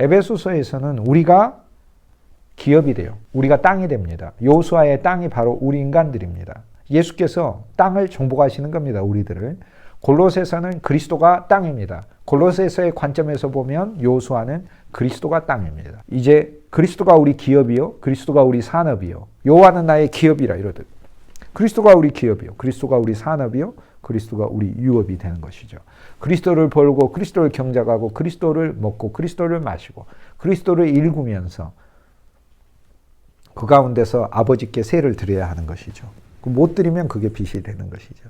에베소서에서는 우리가 기업이 돼요. 우리가 땅이 됩니다. 여호수아의 땅이 바로 우리 인간들입니다. 예수께서 땅을 정복하시는 겁니다. 우리들을. 골로새서는 그리스도가 땅입니다. 골로새서의 관점에서 보면 여호수아는 그리스도가 땅입니다. 이제 그리스도가 우리 기업이요, 그리스도가 우리 산업이요. 여호와는 나의 기업이라 이러듯. 그리스도가 우리 기업이요, 그리스도가 우리 산업이요, 그리스도가 우리 유업이 되는 것이죠. 그리스도를 벌고 그리스도를 경작하고 그리스도를 먹고 그리스도를 마시고 그리스도를 일구면서 그 가운데서 아버지께 세를 드려야 하는 것이죠. 못 드리면 그게 빚이 되는 것이죠.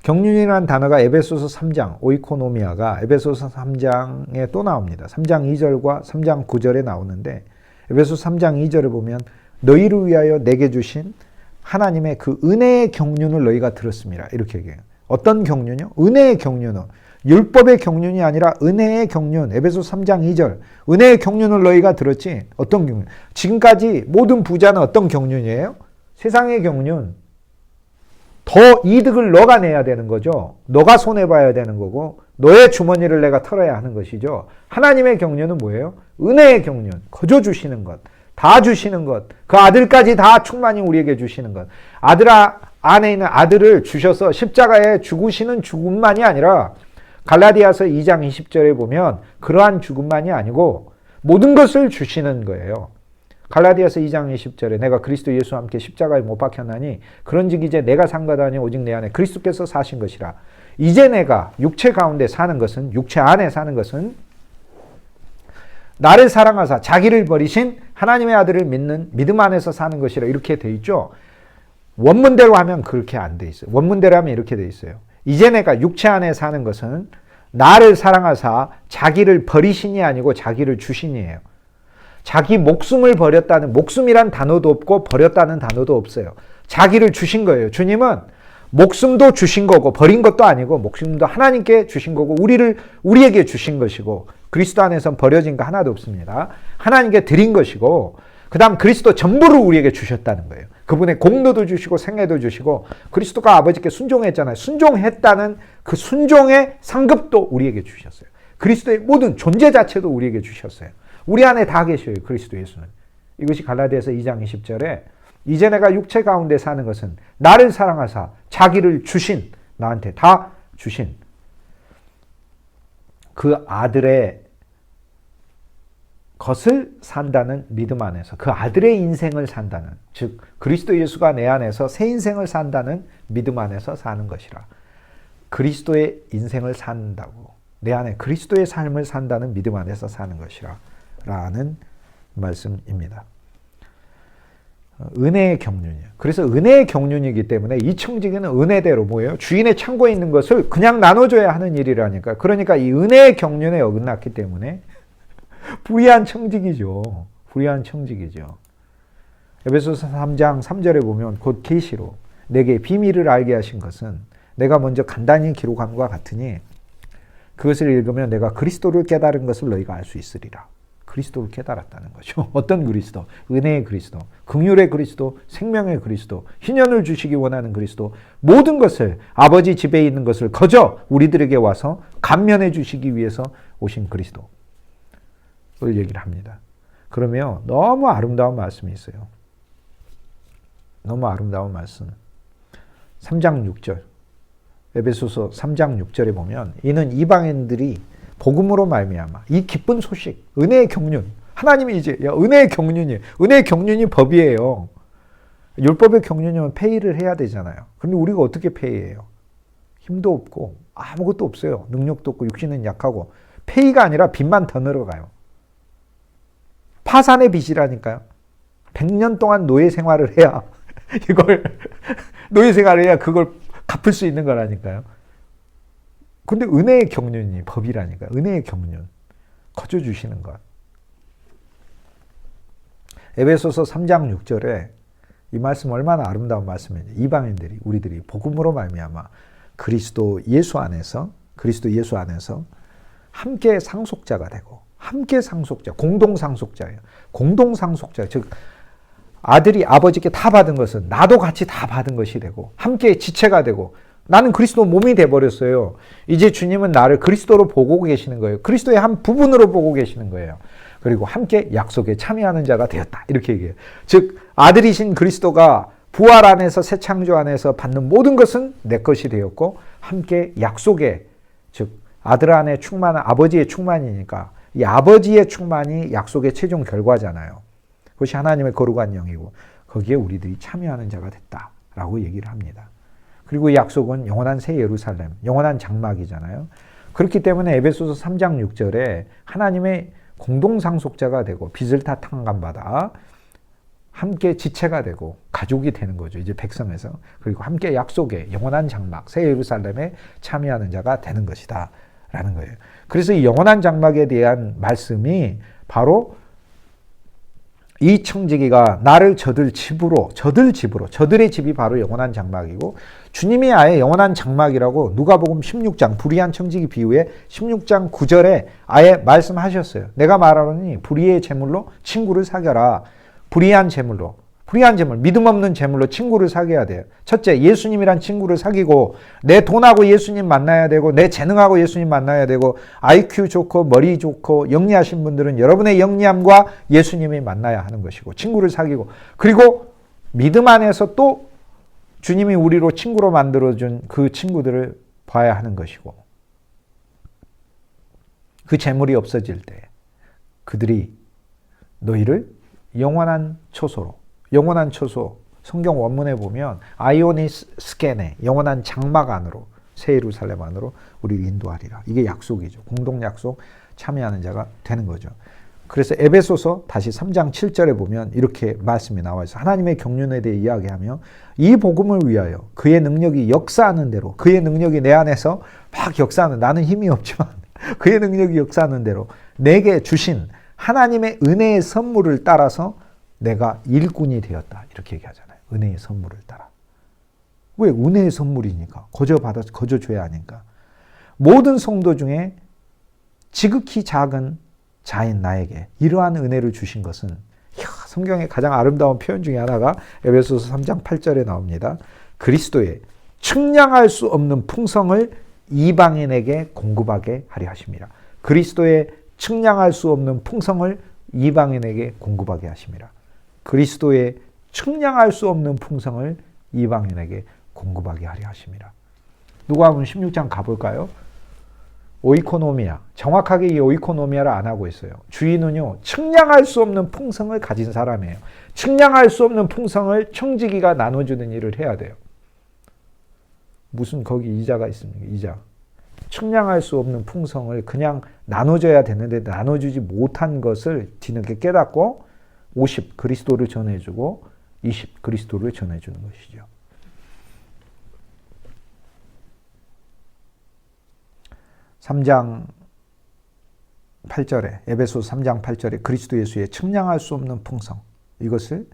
경륜이라는 단어가 에베소서 3장, 오이코노미아가 에베소서 3장에 또 나옵니다. 3장 2절과 3장 9절에 나오는데 에베소서 3장 2절에 보면 너희를 위하여 내게 주신 하나님의 그 은혜의 경륜을 너희가 들었습니다. 이렇게 얘기해요. 어떤 경륜이요? 은혜의 경륜은 율법의 경륜이 아니라 은혜의 경륜. 에베소서 3장 2절. 은혜의 경륜을 너희가 들었지. 어떤 경륜? 지금까지 모든 부자는 어떤 경륜이에요? 세상의 경륜. 더 이득을 너가 내야 되는 거죠. 너가 손해봐야 되는 거고 너의 주머니를 내가 털어야 하는 것이죠. 하나님의 경륜은 뭐예요? 은혜의 경륜. 거저 주시는 것. 다 주시는 것. 그 아들까지 다 충만히 우리에게 주시는 것. 아들 안에 있는 아들을 주셔서 십자가에 죽으시는 죽음만이 아니라 갈라디아서 2장 20절에 보면 그러한 죽음만이 아니고 모든 것을 주시는 거예요. 갈라디아서 2장 20절에 내가 그리스도 예수와 함께 십자가에 못 박혔나니 그런즉 이제 내가 산 것 아니 오직 내 안에 그리스도께서 사신 것이라. 이제 내가 육체 가운데 사는 것은, 육체 안에 사는 것은 나를 사랑하사 자기를 버리신 하나님의 아들을 믿는 믿음 안에서 사는 것이라. 이렇게 돼 있죠. 원문대로 하면 그렇게 안 돼 있어요. 원문대로 하면 이렇게 돼 있어요. 이제 내가 육체 안에 사는 것은 나를 사랑하사 자기를 버리신이 아니고 자기를 주신이에요. 자기 목숨을 버렸다는, 목숨이란 단어도 없고 버렸다는 단어도 없어요. 자기를 주신 거예요. 주님은 목숨도 주신 거고 버린 것도 아니고 목숨도 하나님께 주신 거고 우리에게 주신 것이고 그리스도 안에선 버려진 거 하나도 없습니다. 하나님께 드린 것이고 그 다음 그리스도 전부를 우리에게 주셨다는 거예요. 그분의 공로도 주시고 생애도 주시고 그리스도가 아버지께 순종했잖아요. 순종했다는 그 순종의 상급도 우리에게 주셨어요. 그리스도의 모든 존재 자체도 우리에게 주셨어요. 우리 안에 다 계셔요. 그리스도 예수는. 이것이 갈라디아서 2장 20절에 이제 내가 육체 가운데 사는 것은 나를 사랑하사 자기를 주신, 나한테 다 주신 그 아들의 것을 산다는 믿음 안에서, 그 아들의 인생을 산다는, 즉 그리스도 예수가 내 안에서 새 인생을 산다는 믿음 안에서 사는 것이라. 그리스도의 인생을 산다고, 내 안에 그리스도의 삶을 산다는 믿음 안에서 사는 것이라 라는 말씀입니다. 은혜의 경륜이에요. 그래서 은혜의 경륜이기 때문에 이 청지기는 은혜대로 뭐예요? 주인의 창고에 있는 것을 그냥 나눠줘야 하는 일이라니까. 그러니까 이 은혜의 경륜에 어긋났기 때문에 불의한 청지기죠. 불의한 청지기죠. 에베소서 3장 3절에 보면 곧 계시로 내게 비밀을 알게 하신 것은 내가 먼저 간단히 기록함과 같으니 그것을 읽으면 내가 그리스도를 깨달은 것을 너희가 알 수 있으리라. 그리스도를 깨달았다는 거죠. 어떤 그리스도? 은혜의 그리스도, 긍휼의 그리스도, 생명의 그리스도, 희년을 주시기 원하는 그리스도, 모든 것을 아버지 집에 있는 것을 거저 우리들에게 와서 감면해 주시기 위해서 오신 그리스도를 얘기를 합니다. 그러면 너무 아름다운 말씀이 있어요. 너무 아름다운 말씀. 3장 6절. 에베소서 3장 6절에 보면 이는 이방인들이 복음으로 말미암아 이 기쁜 소식, 은혜의 경륜. 하나님이 이제 은혜의 경륜이에요. 은혜의 경륜이 법이에요. 율법의 경륜이면 페이를 해야 되잖아요. 그런데 우리가 어떻게 페이해요? 힘도 없고 아무것도 없어요. 능력도 없고 육신은 약하고 페이가 아니라 빚만 더 늘어가요. 파산의 빚이라니까요. 100년 동안 노예 생활을 해야 이걸 노예 생활을 해야 그걸 갚을 수 있는 거라니까요. 근데 은혜의 경륜이 법이라니까. 은혜의 경륜. 거저 주시는 것. 에베소서 3장 6절에 이 말씀 얼마나 아름다운 말씀이에요. 이방인들이, 우리들이 복음으로 말미암아 그리스도 예수 안에서 함께 상속자가 되고, 함께 상속자, 공동 상속자예요. 공동 상속자. 즉 아들이 아버지께 다 받은 것은 나도 같이 다 받은 것이 되고 함께 지체가 되고, 나는 그리스도 몸이 돼버렸어요. 이제 주님은 나를 그리스도로 보고 계시는 거예요. 그리스도의 한 부분으로 보고 계시는 거예요. 그리고 함께 약속에 참여하는 자가 되었다. 이렇게 얘기해요. 즉 아들이신 그리스도가 부활 안에서 새 창조 안에서 받는 모든 것은 내 것이 되었고 함께 약속에, 즉 아들 안에 충만한 아버지의 충만이니까 이 아버지의 충만이 약속의 최종 결과잖아요. 그것이 하나님의 거룩한 영이고 거기에 우리들이 참여하는 자가 됐다라고 얘기를 합니다. 그리고 이 약속은 영원한 새 예루살렘, 영원한 장막이잖아요. 그렇기 때문에 에베소서 3장 6절에 하나님의 공동상속자가 되고 빚을 다 탕감받아 함께 지체가 되고 가족이 되는 거죠. 이제 백성에서. 그리고 함께 약속에 영원한 장막, 새 예루살렘에 참여하는 자가 되는 것이다 라는 거예요. 그래서 이 영원한 장막에 대한 말씀이 바로 이 청지기가 나를 저들의 집이 바로 영원한 장막이고 주님이 아예 영원한 장막이라고 누가복음 16장 불의한 청지기 비유에 16장 9절에 아예 말씀하셨어요. 내가 말하노니 불의의 제물로 친구를 사겨라. 불의한 제물, 믿음 없는 제물로 친구를 사귀어야 돼요. 첫째, 예수님이란 친구를 사귀고 내 돈하고 예수님 만나야 되고 내 재능하고 예수님 만나야 되고 IQ 좋고 머리 좋고 영리하신 분들은 여러분의 영리함과 예수님이 만나야 하는 것이고 친구를 사귀고 그리고 믿음 안에서 또 주님이 우리로 친구로 만들어준 그 친구들을 봐야 하는 것이고 그 재물이 없어질 때 그들이 너희를 영원한 초소, 성경 원문에 보면 아이오니스 스케네, 영원한 장막 안으로, 새 예루살렘 안으로 우리를 인도하리라. 이게 약속이죠. 공동 약속 참여하는 자가 되는 거죠. 그래서 에베소서 다시 3장 7절에 보면 이렇게 말씀이 나와 있어요. 하나님의 경륜에 대해 이야기하며 이 복음을 위하여 그의 능력이 역사하는 대로, 그의 능력이 내 안에서 막 역사하는, 나는 힘이 없지만 그의 능력이 역사하는 대로 내게 주신 하나님의 은혜의 선물을 따라서 내가 일꾼이 되었다. 이렇게 얘기하잖아요. 은혜의 선물을 따라. 왜? 은혜의 선물이니까. 거저 줘야 하니까. 모든 성도 중에 지극히 작은 자인 나에게 이러한 은혜를 주신 것은 성경의 가장 아름다운 표현 중에 하나가 에베소서 3장 8절에 나옵니다. 그리스도의 측량할 수 없는 풍성을 이방인에게 공급하게 하려 하심이라. 그리스도의 측량할 수 없는 풍성을 이방인에게 공급하게 하심이라. 그리스도의 측량할 수 없는 풍성을 이방인에게 공급하게 하려 하심이라. 누가복음 16장 가볼까요? 오이코노미아. 정확하게 이 오이코노미아를 안 하고 있어요. 주인은요, 측량할 수 없는 풍성을 가진 사람이에요. 측량할 수 없는 풍성을 청지기가 나눠주는 일을 해야 돼요. 무슨 거기 이자가 있습니까? 이자. 측량할 수 없는 풍성을 그냥 나눠줘야 되는데 나눠주지 못한 것을 뒤늦게 깨닫고 50 그리스도를 전해주고 20 그리스도를 전해주는 것이죠. 에베소서 3장 8절에 그리스도 예수의 측량할 수 없는 풍성 이것을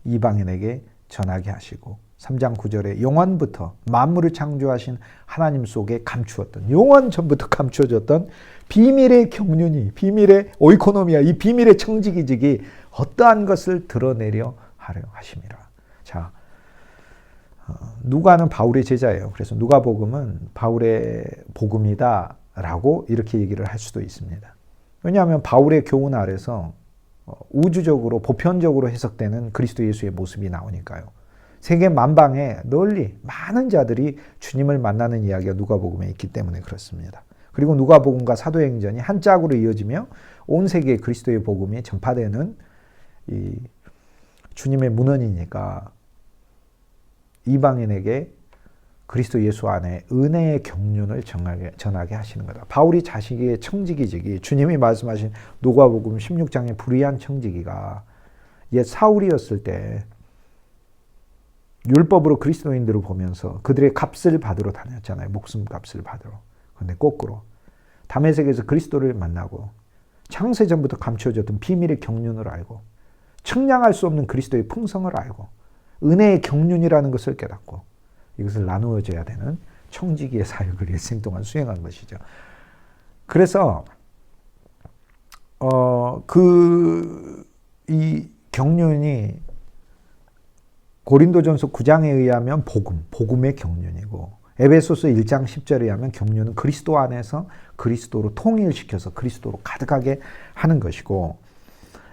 이방인에게 전하게 하시고 3장 9절에 영원부터 만물을 창조하신 하나님 속에 감추었던 영원 전부터 감추어졌던 비밀의 경륜이 비밀의 오이코노미아 이 비밀의 청지기직이 어떠한 것을 드러내려 하려 하심이라. 자, 누가는 바울의 제자예요. 그래서 누가복음은 바울의 복음이다 라고 이렇게 얘기를 할 수도 있습니다. 왜냐하면 바울의 교훈 아래서 우주적으로 보편적으로 해석되는 그리스도 예수의 모습이 나오니까요. 세계 만방에 널리 많은 자들이 주님을 만나는 이야기가 누가복음에 있기 때문에 그렇습니다. 그리고 누가복음과 사도행전이 한 짝으로 이어지며 온 세계에 그리스도의 복음이 전파되는 이 주님의 문헌이니까 이방인에게 그리스도 예수 안에 은혜의 경륜을 전하게 하시는 거다. 바울이 자식의 청지기직이 주님이 말씀하신 누가복음 16장의 불의한 청지기가 옛 사울이었을 때 율법으로 그리스도인들을 보면서 그들의 값을 받으러 다녔잖아요. 목숨값을 받으러. 그런데 거꾸로 다메섹에서 그리스도를 만나고 창세전부터 감추어졌던 비밀의 경륜을 알고 측량할 수 없는 그리스도의 풍성을 알고 은혜의 경륜이라는 것을 깨닫고 이것을 나누어져야 되는 청지기의 사역을 일생 동안 수행한 것이죠. 그래서 이 경륜이 고린도전서 9장에 의하면 복음의 경륜이고 에베소서 1장 10절에 의하면 경륜은 그리스도 안에서 그리스도로 통일시켜서 그리스도로 가득하게 하는 것이고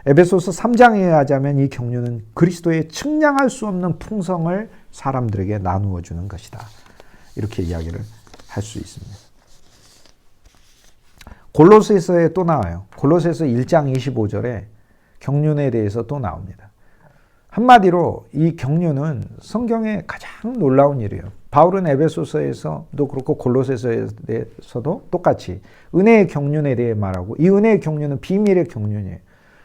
에베소서 3장에 의하자면 이 경륜은 그리스도의 측량할 수 없는 풍성을 사람들에게 나누어 주는 것이다. 이렇게 이야기를 할 수 있습니다. 골로새서에 또 나와요. 골로새서 1장 25절에 경륜에 대해서 또 나옵니다. 한마디로 이 경륜은 성경의 가장 놀라운 일이에요. 바울은 에베소서에서도 그렇고 골로새서에서도 똑같이 은혜의 경륜에 대해 말하고, 이 은혜의 경륜은 비밀의 경륜이에요.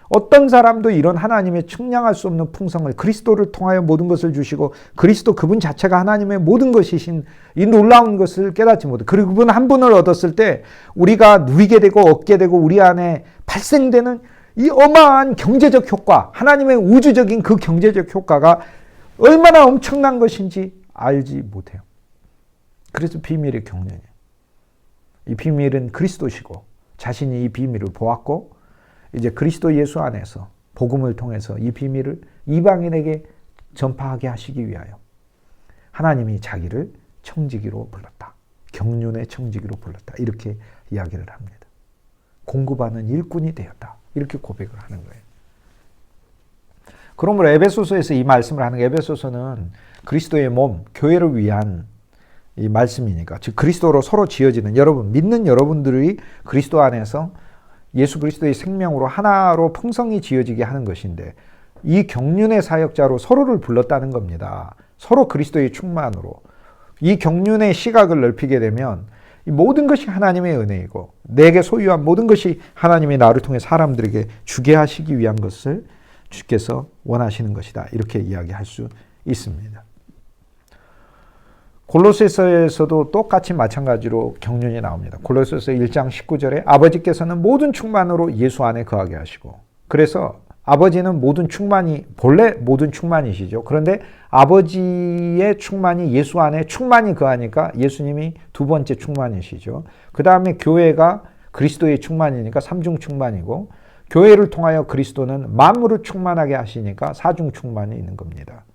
어떤 사람도 이런 하나님의 측량할 수 없는 풍성을, 그리스도를 통하여 모든 것을 주시고 그리스도 그분 자체가 하나님의 모든 것이신 이 놀라운 것을 깨닫지 못해. 그리고 그분 한 분을 얻었을 때 우리가 누리게 되고 얻게 되고 우리 안에 발생되는 이 어마어마한 경제적 효과, 하나님의 우주적인 그 경제적 효과가 얼마나 엄청난 것인지 알지 못해요. 그래서 비밀의 경륜이에요. 이 비밀은 그리스도시고 자신이 이 비밀을 보았고 이제 그리스도 예수 안에서 복음을 통해서 이 비밀을 이방인에게 전파하게 하시기 위하여 하나님이 자기를 청지기로 불렀다. 경륜의 청지기로 불렀다. 이렇게 이야기를 합니다. 공급하는 일꾼이 되었다. 이렇게 고백을 하는 거예요. 그러므로 에베소서에서 이 말씀을 하는 게, 에베소서는 그리스도의 몸, 교회를 위한 이 말씀이니까, 즉 그리스도로 서로 지어지는 여러분, 믿는 여러분들이 그리스도 안에서 예수 그리스도의 생명으로 하나로 풍성히 지어지게 하는 것인데, 이 경륜의 사역자로 서로를 불렀다는 겁니다. 서로 그리스도의 충만으로. 이 경륜의 시각을 넓히게 되면 이 모든 것이 하나님의 은혜이고 내게 소유한 모든 것이 하나님이 나를 통해 사람들에게 주게 하시기 위한 것을 주께서 원하시는 것이다. 이렇게 이야기할 수 있습니다. 골로새서에서도 똑같이 마찬가지로 경륜이 나옵니다. 골로새서 1장 19절에 아버지께서는 모든 충만으로 예수 안에 거하게 하시고, 그래서 아버지는 모든 충만이, 본래 모든 충만이시죠. 그런데 아버지의 충만이 예수 안에 충만히 거하니까 예수님이 두 번째 충만이시죠. 그 다음에 교회가 그리스도의 충만이니까 삼중 충만이고, 교회를 통하여 그리스도는 만물을 충만하게 하시니까 사중 충만이 있는 겁니다.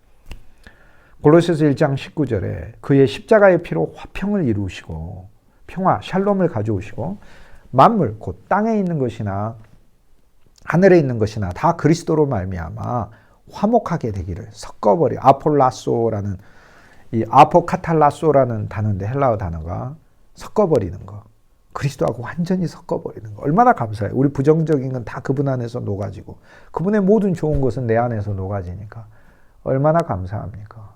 골로새서 1장 19절에 그의 십자가의 피로 화평을 이루시고 평화, 샬롬을 가져오시고 만물, 곧 땅에 있는 것이나 하늘에 있는 것이나 다 그리스도로 말미암아 화목하게 되기를, 섞어버려. 아폴라소라는, 이 아포카탈라소라는 단어인데 헬라어 단어가 섞어버리는 거, 그리스도하고 완전히 섞어버리는 거. 얼마나 감사해요. 우리 부정적인 건 다 그분 안에서 녹아지고 그분의 모든 좋은 것은 내 안에서 녹아지니까 얼마나 감사합니까.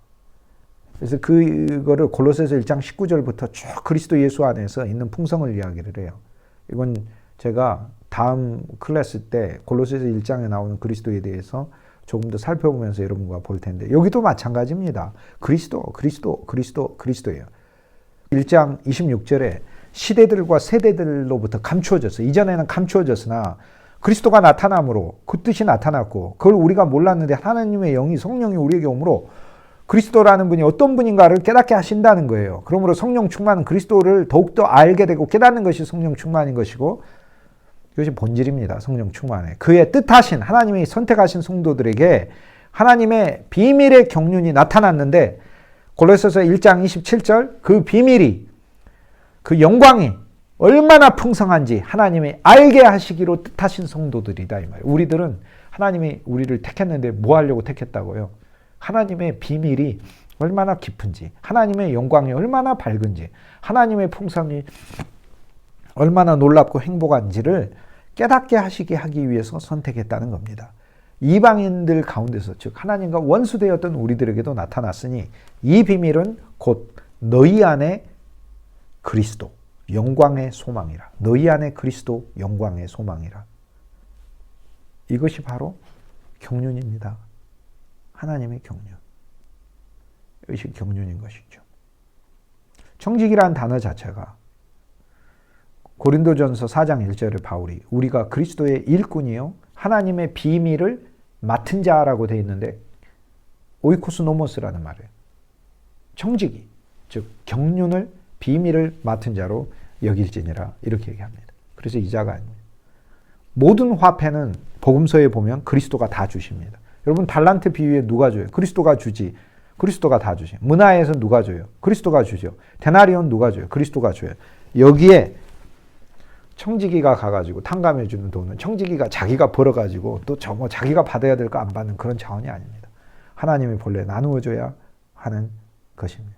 그래서 그거를 골로새서 1장 19절부터 쭉 그리스도 예수 안에서 있는 풍성을 이야기를 해요. 이건 제가 다음 클래스 때 골로새서 1장에 나오는 그리스도에 대해서 조금 더 살펴보면서 여러분과 볼 텐데, 여기도 마찬가지입니다. 그리스도예요. 1장 26절에 시대들과 세대들로부터 감추어졌어요. 이전에는 감추어졌으나 그리스도가 나타남으로 그 뜻이 나타났고, 그걸 우리가 몰랐는데 하나님의 영이, 성령이 우리에게 오므로 그리스도라는 분이 어떤 분인가를 깨닫게 하신다는 거예요. 그러므로 성령 충만은 그리스도를 더욱더 알게 되고 깨닫는 것이 성령 충만인 것이고, 이것이 본질입니다. 성령 충만에. 그의 뜻하신, 하나님이 선택하신 성도들에게 하나님의 비밀의 경륜이 나타났는데, 골로새서 1장 27절 그 비밀이, 그 영광이 얼마나 풍성한지 하나님이 알게 하시기로 뜻하신 성도들이다 이 말이에요. 우리들은 하나님이 우리를 택했는데 뭐 하려고 택했다고요? 하나님의 비밀이 얼마나 깊은지, 하나님의 영광이 얼마나 밝은지, 하나님의 풍성이 얼마나 놀랍고 행복한지를 깨닫게 하기 위해서 선택했다는 겁니다. 이방인들 가운데서, 즉 하나님과 원수되었던 우리들에게도 나타났으니 이 비밀은 곧 너희 안에 그리스도 영광의 소망이라. 너희 안에 그리스도 영광의 소망이라. 이것이 바로 경륜입니다. 하나님의 경륜. 이것이 경륜인 것이죠. 청지기라는 단어 자체가 고린도전서 4장 1절에 바울이 우리가 그리스도의 일꾼이요 하나님의 비밀을 맡은 자라고 되어 있는데, 오이코스노모스라는 말이에요. 청지기, 즉 경륜을, 비밀을 맡은 자로 여길지니라, 이렇게 얘기합니다. 그래서 이 자가 아닙니다. 모든 화폐는 복음서에 보면 그리스도가 다 주십니다. 여러분, 달란트 비유에 누가 줘요? 그리스도가 주지. 그리스도가 다 주지. 문화에서 누가 줘요? 그리스도가 주죠. 데나리온 누가 줘요? 그리스도가 줘요. 여기에 청지기가 가가지고 탕감해주는 돈은 청지기가 자기가 벌어가지고 또 자기가 받아야 될 거 안 받는 그런 자원이 아닙니다. 하나님이 본래 나누어줘야 하는 것입니다.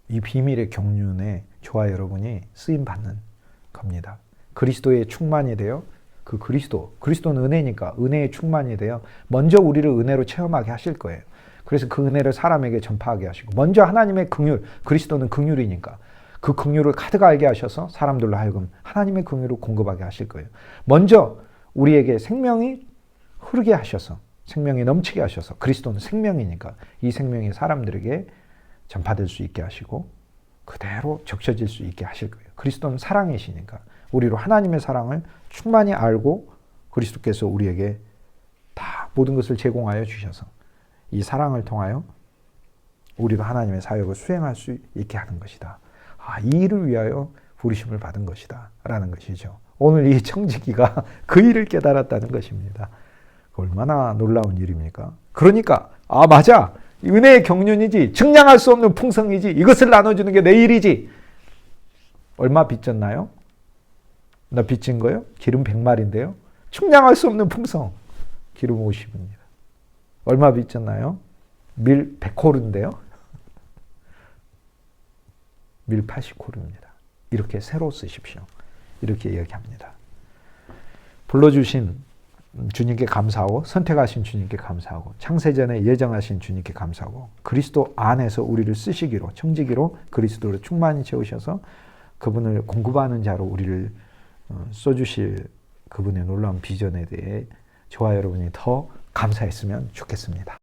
이 비밀의 경륜에 저와 여러분이 쓰임받는 겁니다. 그리스도의 충만이 되어 그 그리스도는 은혜니까 은혜의 충만이 되어 먼저 우리를 은혜로 체험하게 하실 거예요. 그래서 그 은혜를 사람에게 전파하게 하시고 먼저 하나님의 긍휼, 그리스도는 긍휼이니까 그 긍휼을 가득 알게 하셔서 사람들로 하여금 하나님의 긍휼을 공급하게 하실 거예요. 먼저 우리에게 생명이 흐르게 하셔서 생명이 넘치게 하셔서 그리스도는 생명이니까 이 생명이 사람들에게 전파될 수 있게 하시고 그대로 적셔질 수 있게 하실 거예요. 그리스도는 사랑이시니까 우리로 하나님의 사랑을 충만히 알고 그리스도께서 우리에게 다 모든 것을 제공하여 주셔서 이 사랑을 통하여 우리가 하나님의 사역을 수행할 수 있게 하는 것이다. 이 일을 위하여 부르심을 받은 것이다 라는 것이죠. 오늘 이 청지기가 그 일을 깨달았다는 것입니다. 얼마나 놀라운 일입니까? 그러니까 맞아. 은혜의 경륜이지 증량할 수 없는 풍성이지 이것을 나눠주는 게 내 일이지. 얼마 빚졌나요? 나 빚진 거요? 기름 100마리인데요. 측량할 수 없는 풍성. 기름 50입니다. 얼마 빚졌나요? 밀 100코르인데요. 밀 80코르입니다. 이렇게 새로 쓰십시오. 이렇게 이야기합니다. 불러주신 주님께 감사하고 선택하신 주님께 감사하고 창세전에 예정하신 주님께 감사하고 그리스도 안에서 우리를 쓰시기로 청지기로 그리스도를 충만히 채우셔서 그분을 공급하는 자로 우리를 써주실 그분의 놀라운 비전에 대해 저와 여러분이 더 감사했으면 좋겠습니다.